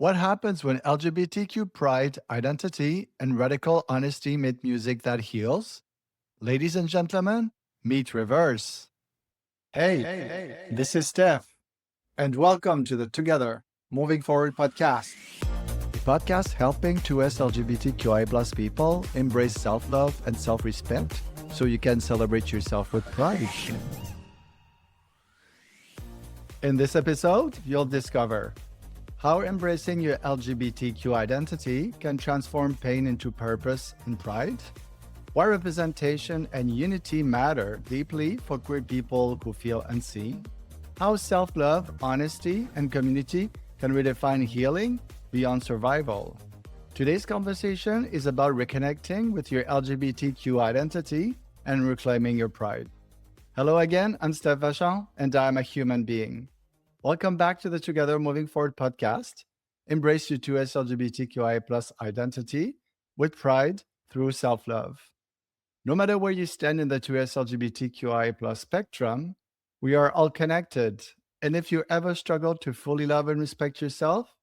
What happens when LGBTQ pride, identity, and radical honesty meet music that heals? Ladies and gentlemen, meet Reverse. Hey, this is Stef, and welcome to the Together Moving Forward podcast. A podcast helping 2S LGBTQI plus people embrace self-love and self-respect so you can celebrate yourself with pride. In this episode, you'll discover how embracing your LGBTQ identity can transform pain into purpose and pride, why representation and unity matter deeply for queer people who feel unseen, how self-love, honesty, and community can redefine healing beyond survival. Today's conversation is about reconnecting with your LGBTQ identity and reclaiming your pride. Hello again, I'm Stef Vachon, and I'm a human being. Welcome back to the Together Moving Forward podcast. Embrace your 2S LGBTQI plus identity with pride through self-love. No matter where you stand in the 2S LGBTQI plus spectrum, we are all connected. And if you ever struggle to fully love and respect yourself,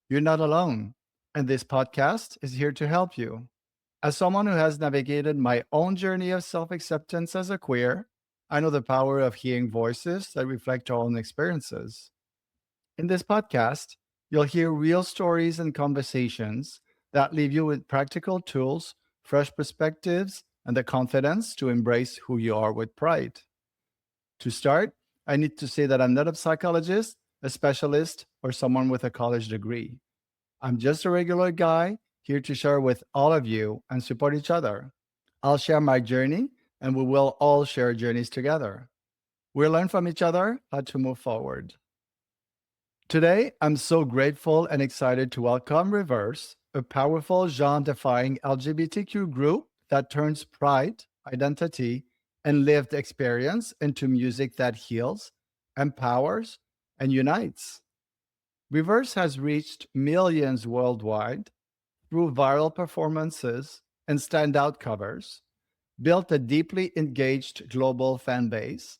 you're not alone. And this podcast is here to help you. As someone who has navigated my own journey of self-acceptance as a queer, I know the power of hearing voices that reflect our own experiences. In this podcast, you'll hear real stories and conversations that leave you with practical tools, fresh perspectives, and the confidence to embrace who you are with pride. To start, I need to say that I'm not a psychologist, a specialist, or someone with a college degree. I'm just a regular guy here to share with all of you and support each other. I'll share my journey, and we will all share journeys together. We'll learn from each other how to move forward. Today, I'm so grateful and excited to welcome RiVERSE, a powerful genre-defying LGBTQ group that turns pride, identity, and lived experience into music that heals, empowers, and unites. RiVERSE has reached millions worldwide through viral performances and standout covers, built a deeply engaged global fan base,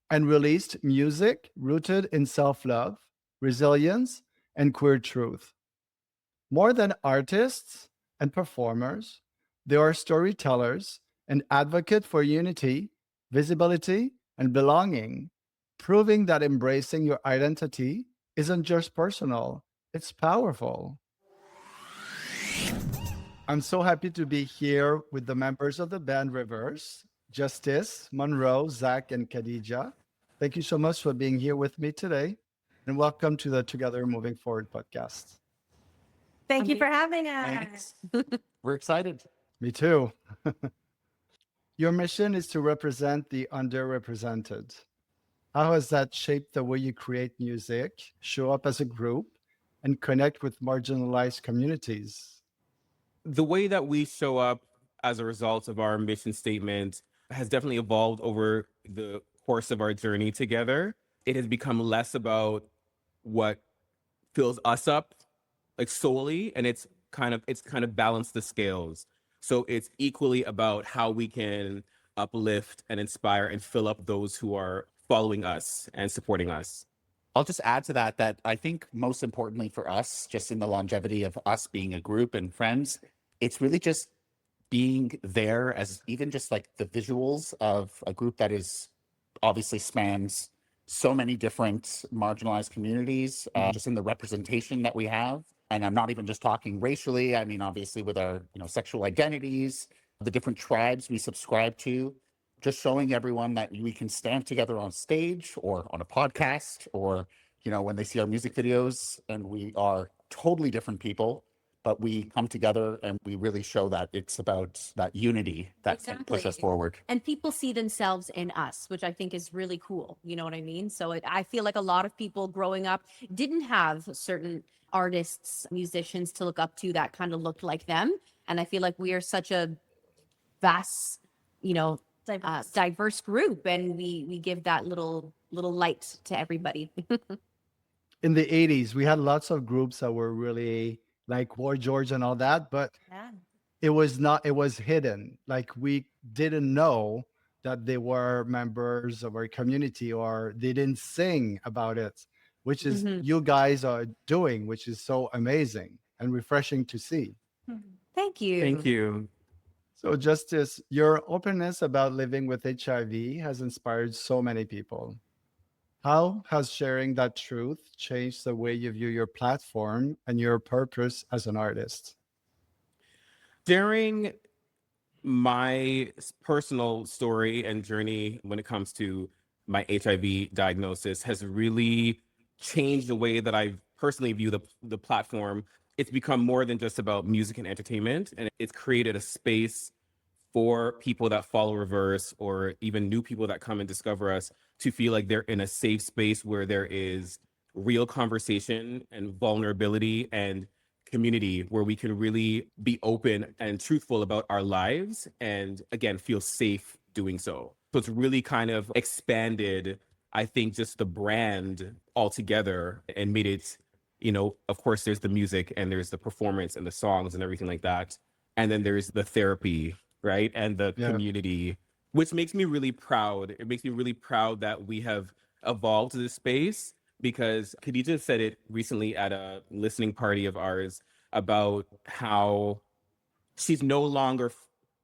and released music rooted in self-love, resilience, and queer truth. More than artists and performers, they are storytellers and advocates for unity, visibility, and belonging, proving that embracing your identity isn't just personal, it's powerful. I'm so happy to be here with the members of the band RiVERSE, Justice, Monroe, Zach, and Khadija. Thank you so much for being here with me today, and welcome to the Together Moving Forward podcast. Thank you for having us. We're excited. Me too. Your mission is to represent the underrepresented. How has that shaped the way you create music, show up as a group, and connect with marginalized communities? The way that we show up as a result of our mission statement has definitely evolved over the course of our journey together. It has become less about what fills us up, like solely, and it's kind of balanced the scales. So it's equally about how we can uplift and inspire and fill up those who are following us and supporting us. I'll just add to that I think most importantly for us, just in the longevity of us being a group and friends, it's really just being there as even just like the visuals of a group that is obviously spans so many different marginalized communities, just in the representation that we have. And I'm not even just talking racially. I mean, obviously with our, sexual identities, the different tribes we subscribe to, just showing everyone that we can stand together on stage or on a podcast or, when they see our music videos, and we are totally different people, but we come together and we really show that it's about that unity that can push us forward. And people see themselves in us, which I think is really cool. You know what I mean? So I feel like a lot of people growing up didn't have certain artists, musicians to look up to that kind of looked like them. And I feel like we are such a vast, diverse group, and we give that little light to everybody. In the 80s, we had lots of groups that were really like War George and all that, but it was hidden. Like we didn't know that they were members of our community, or they didn't sing about it. which is Mhm. you guys are doing, which is so amazing and refreshing to see. Thank you. Thank you. So, Justice, your openness about living with HIV has inspired so many people. How has sharing that truth changed the way you view your platform and your purpose as an artist? During my personal story and journey when it comes to my HIV diagnosis has really changed the way that I personally view the platform. It's become more than just about music and entertainment, and it's created a space for people that follow Reverse or even new people that come and discover us to feel like they're in a safe space where there is real conversation and vulnerability and community where we can really be open and truthful about our lives and again feel safe doing so. So it's really kind of expanded, I think, just the brand altogether and made it, of course there's the music and there's the performance and the songs and everything like that. And then there's the therapy, right? And the community, which makes me really proud. It makes me really proud that we have evolved to this space because Khadija said it recently at a listening party of ours about how she's no longer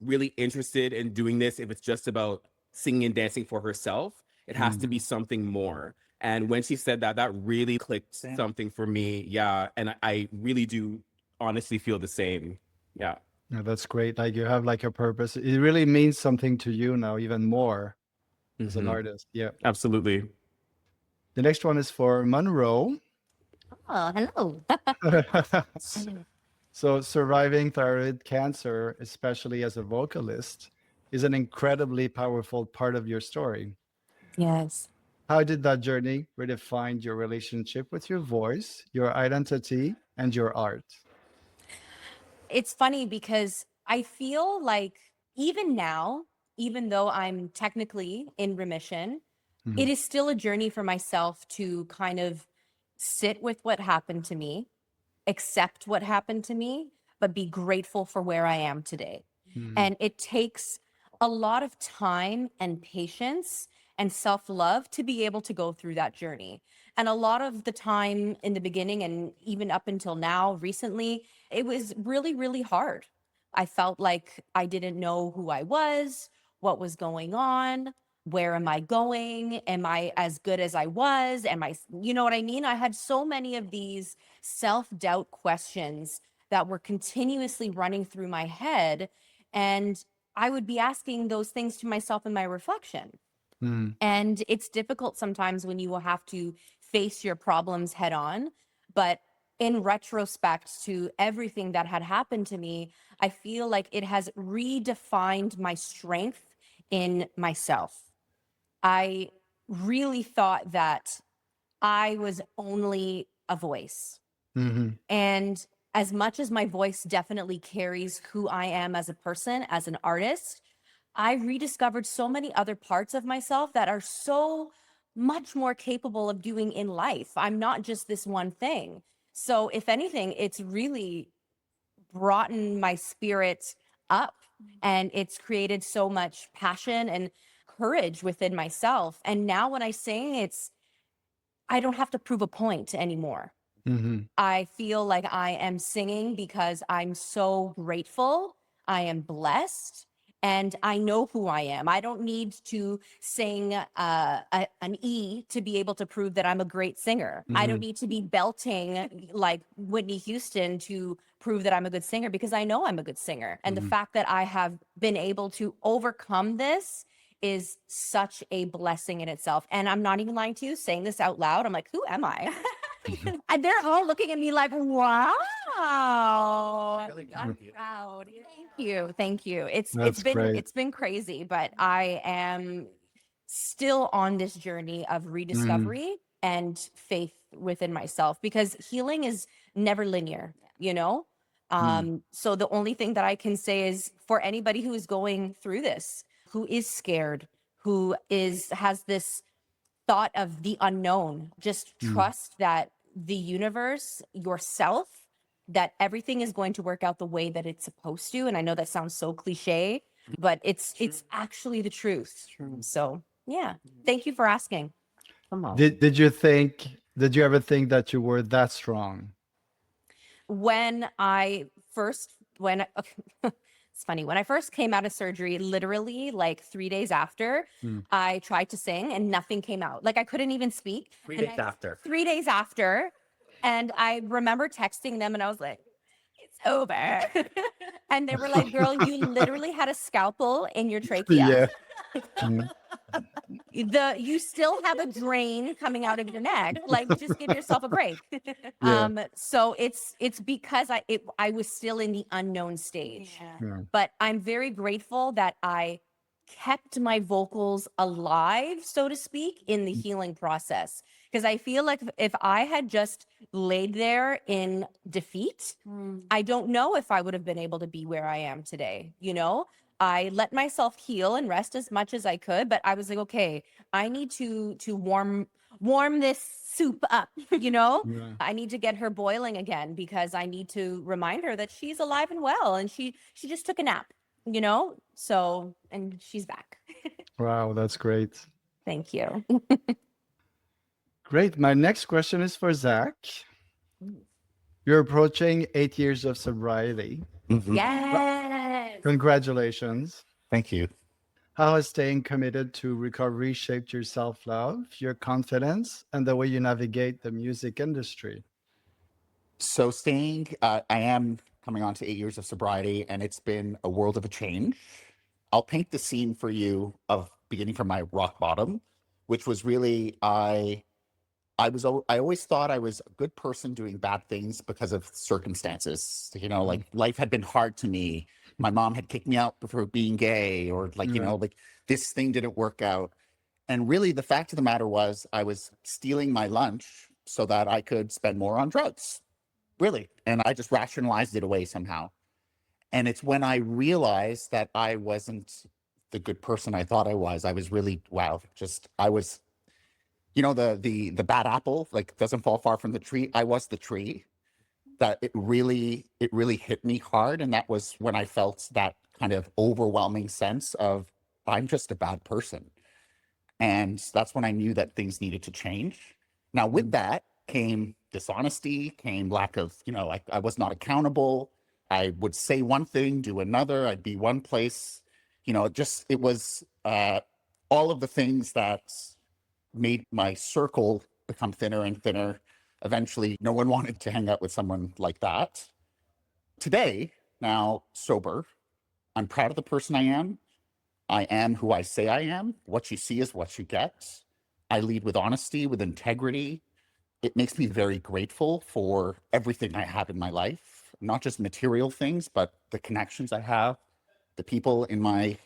really interested in doing this if it's just about singing and dancing for herself. It has to be something more. And when she said that, that really clicked something for me. Yeah. And I really do honestly feel the same. Yeah. Yeah, that's great. Like you have like a purpose. It really means something to you now, even more as an artist. Yeah. Absolutely. The next one is for Monroe. Oh, hello. So surviving thyroid cancer, especially as a vocalist, is an incredibly powerful part of your story. Yes. How did that journey redefine your relationship with your voice, your identity, and your art? It's funny because I feel like even now, even though I'm technically in remission, it is still a journey for myself to kind of sit with what happened to me, accept what happened to me, but be grateful for where I am today. And it takes a lot of time and patience and self-love to be able to go through that journey. And a lot of the time in the beginning and even up until now, recently, it was really, really hard. I felt like I didn't know who I was, what was going on, where am I going? Am I as good as I was? Am I, you know what I mean? I had so many of these self-doubt questions that were continuously running through my head. And I would be asking those things to myself in my reflection. And it's difficult sometimes when you will have to face your problems head on. But in retrospect to everything that had happened to me, I feel like it has redefined my strength in myself. I really thought that I was only a voice. And as much as my voice definitely carries who I am as a person, as an artist, I rediscovered so many other parts of myself that are so much more capable of doing in life. I'm not just this one thing. So if anything, it's really broughten my spirit up and it's created so much passion and courage within myself. And now when I sing, I don't have to prove a point anymore. I feel like I am singing because I'm so grateful. I am blessed. And I know who I am. I don't need to sing an E to be able to prove that I'm a great singer. I don't need to be belting like Whitney Houston to prove that I'm a good singer because I know I'm a good singer. And the fact that I have been able to overcome this is such a blessing in itself. And I'm not even lying to you, saying this out loud. I'm like, who am I? And they're all looking at me like, wow. I'm proud. Thank you. That's great. It's been crazy, but I am still on this journey of rediscovery and faith within myself because healing is never linear, you know? So the only thing that I can say is for anybody who is going through this, who is scared, has this thought of the unknown, just trust that the universe, yourself, that everything is going to work out the way that it's supposed to. And I know that sounds so cliche, but it's actually the truth. So yeah, thank you for asking. Did you think Did you ever think that you were that strong? When it's funny, when I first came out of surgery, literally like 3 days after, Mm. I tried to sing and nothing came out. Like I couldn't even speak. 3 days after. 3 days after. And I remember texting them and I was like, it's over. And they were like, girl, you literally had a scalpel in your trachea. Yeah. Mm. You still have a drain coming out of your neck. Like, just give yourself a break. Yeah. So it's because I was still in the unknown stage. Yeah. But I'm very grateful that I kept my vocals alive, so to speak, in the healing process. Because I feel like if I had just laid there in defeat, I don't know if I would have been able to be where I am today. You know, I let myself heal and rest as much as I could, but I was like, okay, I need to warm this soup up, you know? Yeah. I need to get her boiling again because I need to remind her that she's alive and well and she just took a nap, you know? So, and she's back. Wow, that's great. Thank you. Great. My next question is for Zach. You're approaching 8 years of sobriety. Mhm. Yes. Congratulations. Thank you. How has staying committed to recovery shaped your self-love, your confidence, and the way you navigate the music industry? So I am coming on to 8 years of sobriety, and it's been a world of a change. I'll paint the scene for you of beginning from my rock bottom, which was really I always thought I was a good person doing bad things because of circumstances. You know, like life had been hard to me. My mom had kicked me out for being gay, or like, you know, like this thing didn't work out. And really the fact of the matter was I was stealing my lunch so that I could spend more on drugs. Really. And I just rationalized it away somehow. And it's when I realized that I wasn't the good person I thought I was really, wow, just I was, you know, the bad apple like doesn't fall far from the tree. I was the tree. That it really hit me hard. And that was when I felt that kind of overwhelming sense of I'm just a bad person. And that's when I knew that things needed to change. Now, with that came dishonesty, came lack of, you know, I was not accountable. I would say one thing, do another. I'd be one place, you know, it was all of the things that made my circle become thinner and thinner. Eventually, no one wanted to hang out with someone like that. Today, now sober, I'm proud of the person I am. I am who I say I am. What you see is what you get. I lead with honesty, with integrity. It makes me very grateful for everything I have in my life, not just material things, but the connections I have, the people in my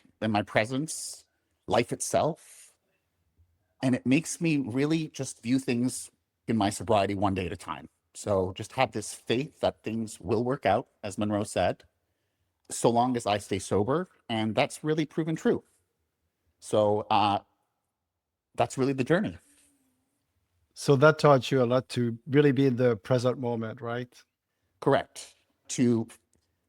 presence, life itself. And it makes me really just view things in my sobriety one day at a time. So just have this faith that things will work out, as Monroe said, so long as I stay sober. And that's really proven true. So that's really the journey. So that taught you a lot to really be in the present moment, right? Correct. To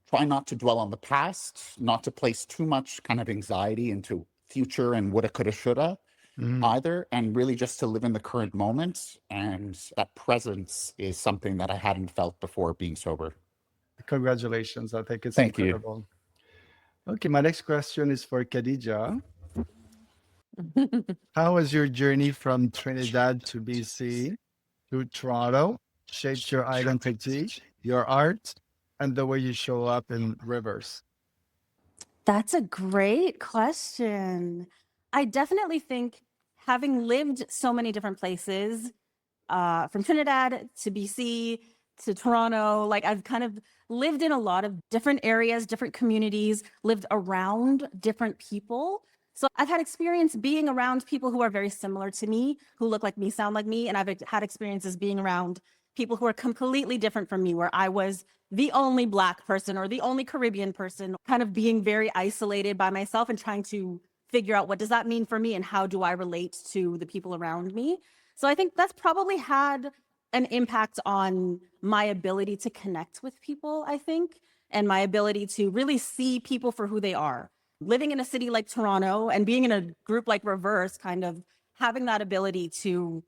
try not to dwell on the past, not to place too much kind of anxiety into future and woulda, coulda, shoulda either, and really just to live in the current moment. And that presence is something that I hadn't felt before being sober. Congratulations. I think it's Thank you. incredible. Okay, my next question is for Khadija. How has your journey from Trinidad to BC to Toronto shaped your identity, your art, and the way you show up in RiVERSE? That's a great question. I definitely think having lived so many different places, from Trinidad to BC to Toronto, like I've kind of lived in a lot of different areas, different communities, lived around different people. So I've had experience being around people who are very similar to me, who look like me, sound like me. And I've had experiences being around people who are completely different from me, where I was the only Black person or the only Caribbean person, kind of being very isolated by myself and trying to figure out what does that mean for me and how do I relate to the people around me. So I think that's probably had an impact on my ability to connect with people, I think, and my ability to really see people for who they are. Living in a city like Toronto and being in a group like RiVERSE, kind of having that ability to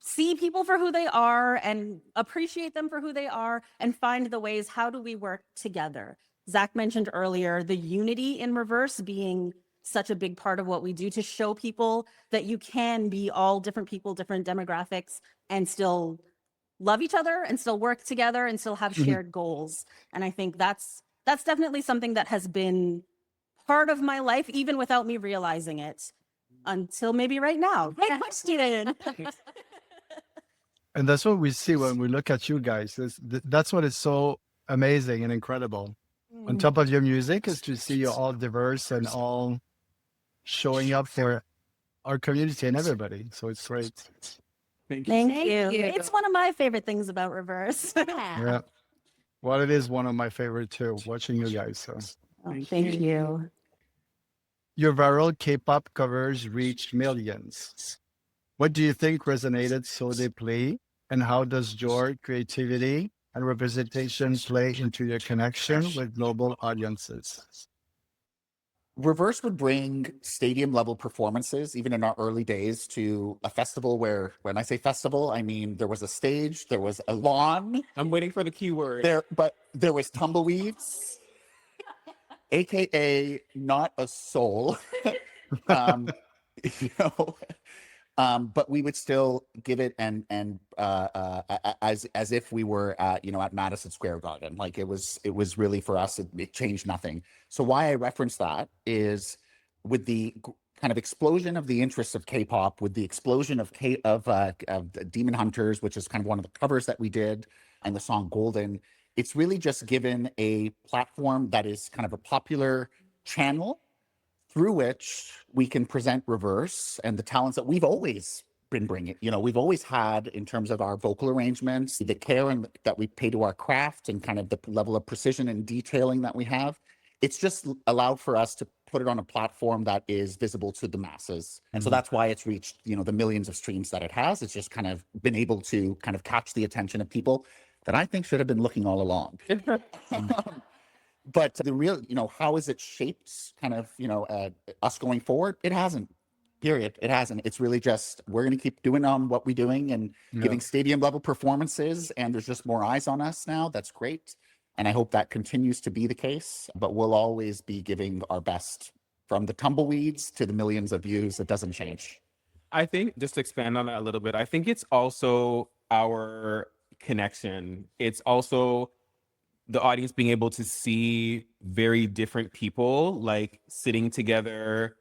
see people for who they are and appreciate them for who they are and find the ways, how do we work together? Zach mentioned earlier the unity in Reverse being such a big part of what we do to show people that you can be all different people, different demographics, and still love each other and still work together and still have shared goals. And I think that's definitely something that has been part of my life, even without me realizing it, until maybe right now. Great question. And that's what we see when we look at you guys. That's what is so amazing and incredible. On top of your music is to see you all diverse and all showing up for our community and everybody. So it's great. Thank you. Thank Thank you. you. It's one of my favorite things about Reverse. Yeah. Well, it is one of my favorite too, watching you guys. So Thank you. your viral K-pop covers reached millions. What do you think resonated so deeply? And how does your creativity and representation play into your connection with global audiences? Reverse would bring stadium level performances, even in our early days, to a festival where, when I say festival, I mean there was a stage, there was a lawn, I'm waiting for the keyword. but there was tumbleweeds, aka not a soul. um, you know, but we would still give it as if we were at at Madison Square Garden. Like it was really for us. It changed nothing. So why I reference that is with the kind of explosion of the interest of K-pop, with the explosion of Demon Hunters, which is kind of one of the covers that we did, and the song Golden. It's really just given a platform that is kind of a popular channel through which we can present Reverse and the talents that we've always been bringing. We've always had, in terms of our vocal arrangements, the care that we pay to our craft, and kind of the level of precision and detailing that we have. It's just allowed for us to put it on a platform that is visible to the masses. And so that's why it's reached, the millions of streams that it has. It's just kind of been able to kind of catch the attention of people that I think should have been looking all along. But the real, how is it shaped kind of, us going forward? It hasn't, period. It hasn't. It's really just, we're going to keep doing what we're doing and giving stadium level performances. And there's just more eyes on us now. That's great. And I hope that continues to be the case. But we'll always be giving our best, from the tumbleweeds to the millions of views. It doesn't change. I think, just to expand on that a little bit, I think it's also our connection. It's also the audience being able to see very different people, like sitting together.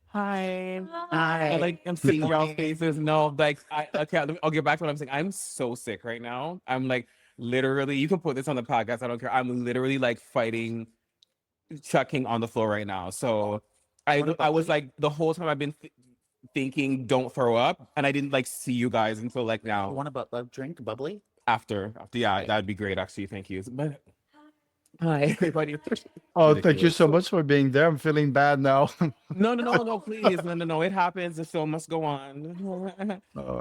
Hi. I'm seeing y'all faces. No, I'll get back to what I'm saying. I'm so sick right now. I'm like, literally, you can put this on the podcast. I don't care. I'm literally like fighting, chucking on the floor right now. So I was like, the whole time I've been thinking, don't throw up. And I didn't like see you guys until like now. You want a drink, bubbly? After, yeah, that'd be great. Actually, thank you. But hi, everybody. Oh, thank you so much for being there. I'm feeling bad now. No, please, no. It happens. The show must go on.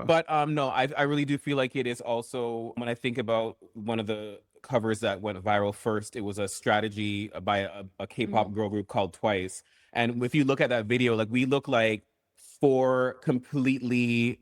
But no, I really do feel like it is also, when I think about one of the covers that went viral first, it was a strategy by a K-pop girl group called Twice. And if you look at that video, like we look like four completely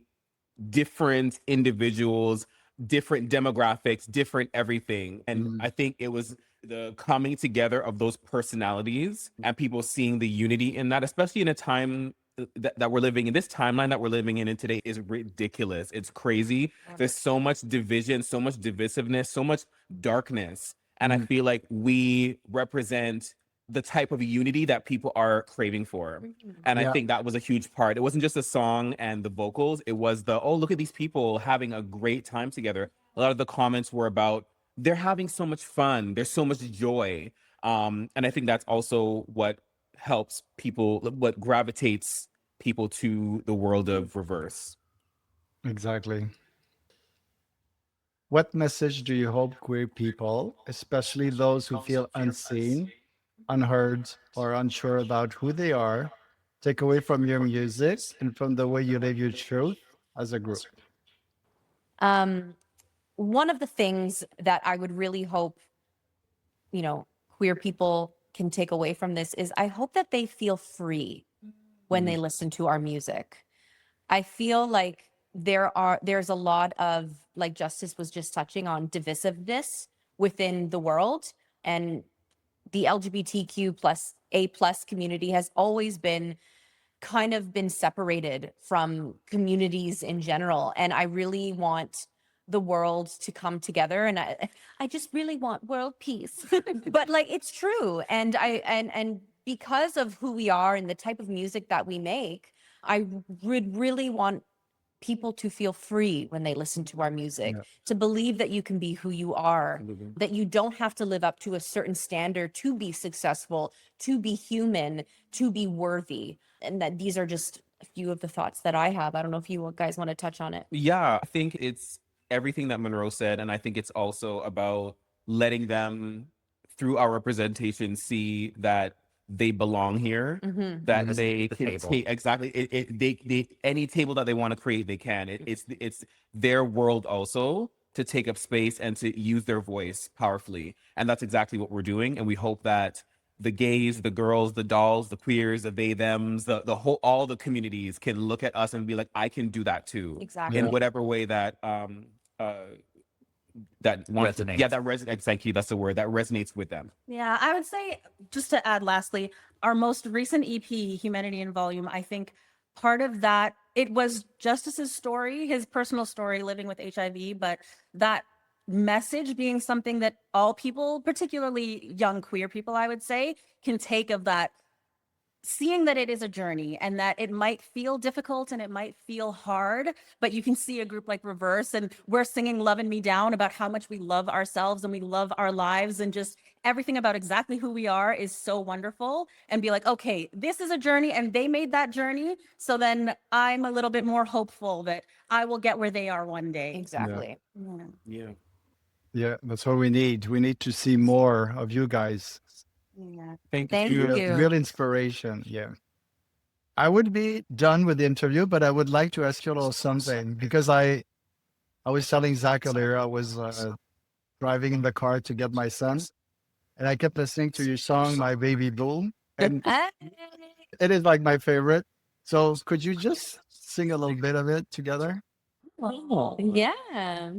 different individuals, different demographics, different everything. And I think it was the coming together of those personalities and people seeing the unity in that, especially in a time that we're living in. This timeline that we're living in today is ridiculous. It's crazy. There's so much division, so much divisiveness, so much darkness. And I feel like we represent the type of unity that people are craving for. And I think that was a huge part. It wasn't just the song and the vocals. It was look at these people having a great time together. A lot of the comments were about, they're having so much fun. There's so much joy. And I think that's also what helps people, what gravitates people to the world of Reverse. Exactly. What message do you hope queer people, especially those who feel unseen, unheard, or unsure about who they are, take away from your music and from the way you live your truth as a group? One of the things that I would really hope, queer people can take away from this is I hope that they feel free when they listen to our music. I feel like there's a lot of, like Justice was just touching on, divisiveness within the world, and the LGBTQ plus A plus community has always been separated from communities in general. And I really want the world to come together, and I just really want world peace. But like, it's true. And and because of who we are and the type of music that we make, I would really want people to feel free when they listen to our music, Yeah. to believe that you can be who you are, Absolutely. that you don't have to live up to a certain standard to be successful, to be human, to be worthy. And that these are just a few of the thoughts that I have. I don't know if you guys want to touch on it. Yeah, I think it's everything that Monroe said. And I think it's also about letting them, through our representation, see that they belong here, Mhm. that Mhm. they The can table. take exactly they any table that they want to create, they can. It's their world also to take up space and to use their voice powerfully. And that's exactly what we're doing. And we hope that the gays, the girls, the dolls, the queers, the they, thems, the whole, all the communities can look at us and be like, I can do that too. Exactly. In whatever way that that wants to, yeah, Resonates. that resonates. Thank you. That's the word that resonates with them. Yeah, I would say, just to add lastly, our most recent EP, Humanity in Volume, I think part of that, it was Justice's story, his personal story living with HIV, but that message being something that all people, particularly young queer people, I would say, can take of that, seeing that it is a journey and that it might feel difficult and it might feel hard, but you can see a group like RiVERSE, and we're singing Loving Me Down about how much we love ourselves and we love our lives, and just everything about exactly who we are is so wonderful, and be like, okay, this is a journey and they made that journey. So then I'm a little bit more hopeful that I will get where they are one day. Exactly. Yeah. Yeah. Yeah, that's what we need. We need to see more of you guys. Yeah. Thank Thank you. you. Real inspiration. Yeah. I would be done with the interview, but I would like to ask you a little something, because I was telling Zach earlier, I was driving in the car to get my son, and I kept listening to your song, My Baby Blue, and it is like my favorite. So could you just sing a little bit of it together? Oh, Yeah.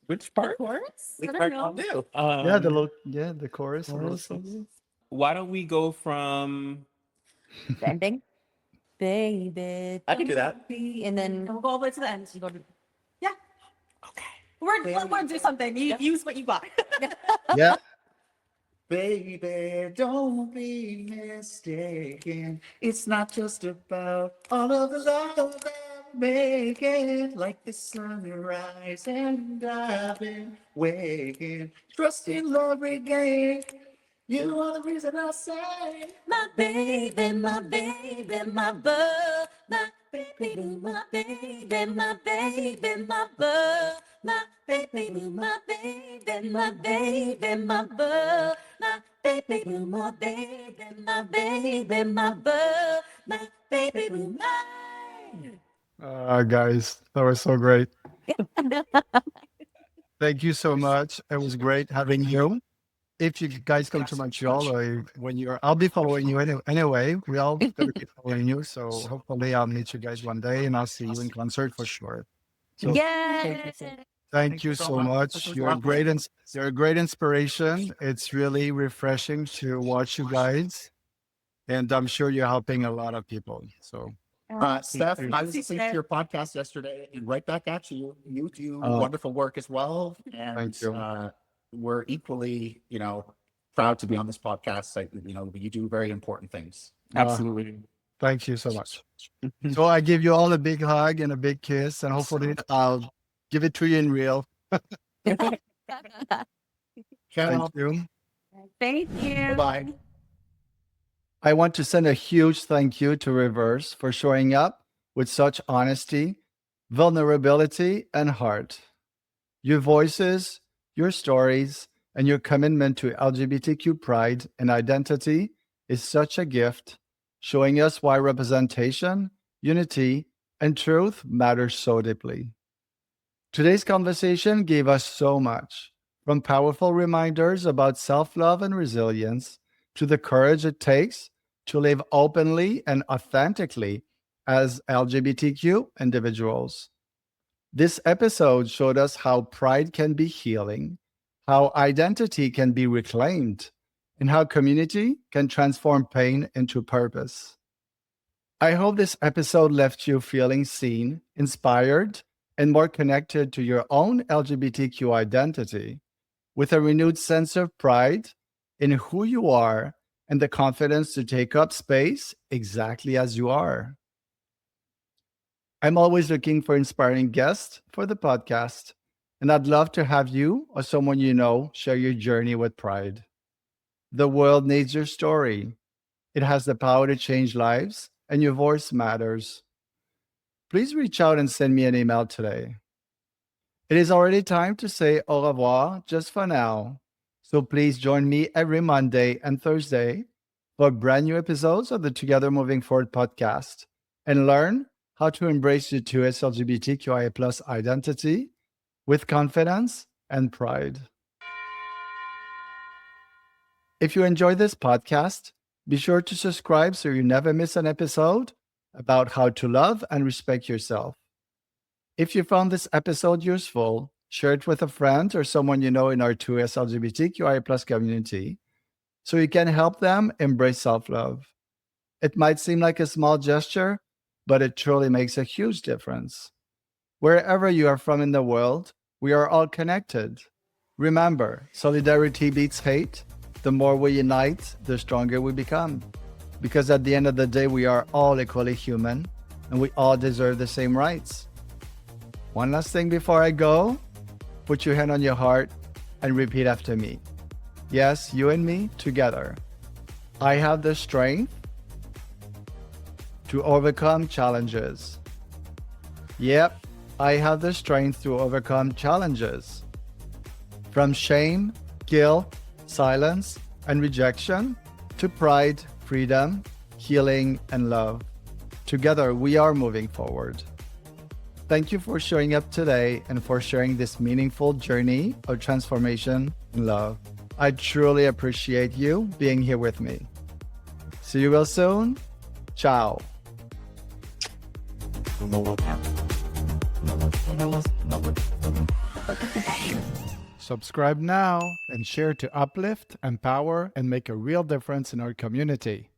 which part? Chorus? Which I don't part know. I'll do? Yeah, the chorus. a little something. Why don't we go from The ending. Baby. I can do that. don't be- And then We'll go all the way to the end. You go to, yeah. Okay. We're gonna do something. You use what you got. Yeah. Baby, don't be mistaken. It's not just about all of the love that I'm making, like the sunrise, and I've been waking, trusting love regain. You are the reason I say, My baby, my baby, my bud, my baby, my baby, my baby, my bud, my baby, my baby, my baby, my bud, my baby, my baby, my baby, my bud, my baby, mine. Guys, that was so great. Thank you so much. It was great having you. If you guys come to Montreal, or when you're, I'll be following you anyway. We all gonna be following you. So hopefully I'll meet you guys one day and I'll see you in concert for sure. So yeah. thank you so much. You're a great, you're a great inspiration. It's really refreshing to watch you guys. And I'm sure you're helping a lot of people. So Steph, I was listening to your podcast yesterday, and right back at you. You do Oh. wonderful work as well, and Thank you. we're equally, proud to be on this podcast. Like, you do very important things. absolutely. thank you so much. So I give you all a big hug and a big kiss, and hopefully I'll give it to you in real. Ciao. Thank you. Thank you. Bye. I want to send a huge thank you to RiVERSE for showing up with such honesty, vulnerability, and heart. Your voices, your stories, and your commitment to LGBTQ pride and identity is such a gift, showing us why representation, unity, and truth matter so deeply. Today's conversation gave us so much, from powerful reminders about self-love and resilience to the courage it takes to live openly and authentically as LGBTQ individuals. This episode showed us how pride can be healing, how identity can be reclaimed, and how community can transform pain into purpose. I hope this episode left you feeling seen, inspired, and more connected to your own LGBTQ identity, with a renewed sense of pride in who you are and the confidence to take up space exactly as you are. I'm always looking for inspiring guests for the podcast, and I'd love to have you or someone you know share your journey with pride. The world needs your story. It has the power to change lives, and your voice matters. Please reach out and send me an email today. It is already time to say au revoir just for now. So please join me every Monday and Thursday for brand new episodes of the Together Moving Forward podcast and learn how to embrace your 2S LGBTQIA+ identity with confidence and pride. If you enjoyed this podcast, be sure to subscribe so you never miss an episode about how to love and respect yourself. If you found this episode useful, share it with a friend or someone you know in our 2S LGBTQIA+ community so you can help them embrace self-love. It might seem like a small gesture, but it truly makes a huge difference. Wherever you are from in the world, we are all connected. Remember, solidarity beats hate. The more we unite, the stronger we become. Because at the end of the day, we are all equally human and we all deserve the same rights. One last thing before I go, put your hand on your heart and repeat after me. Yes, you and me together. I have the strength to overcome challenges. Yep, I have the strength to overcome challenges. From shame, guilt, silence, and rejection to pride, freedom, healing, and love. Together, we are moving forward. Thank you for showing up today and for sharing this meaningful journey of transformation and love. I truly appreciate you being here with me. See you real soon. Ciao. Subscribe now and share to uplift, empower, and make a real difference in our community.